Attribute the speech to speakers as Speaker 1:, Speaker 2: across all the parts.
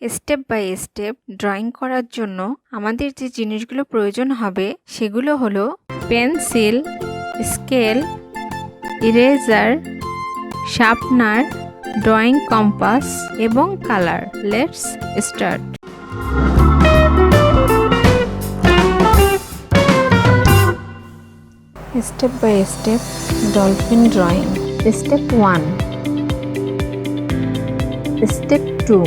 Speaker 1: Step by step drawing করার জন্য আমাদের যে জিনিসগুলো প্রয়োজন হবে সেগুলো হলো pencil, scale, eraser, sharpener, drawing compass এবং colour. Let's start. Step by step dolphin drawing. Step 1. Step 2.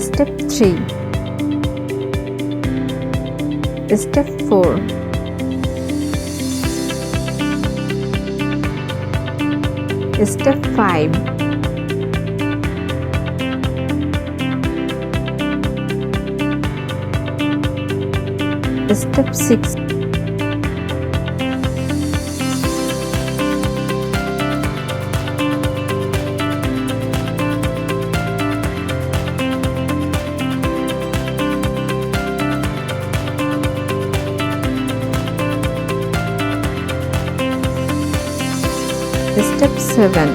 Speaker 1: Step 3. Step 4. Step 5. Step 6. Step 7.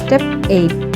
Speaker 1: Step 8.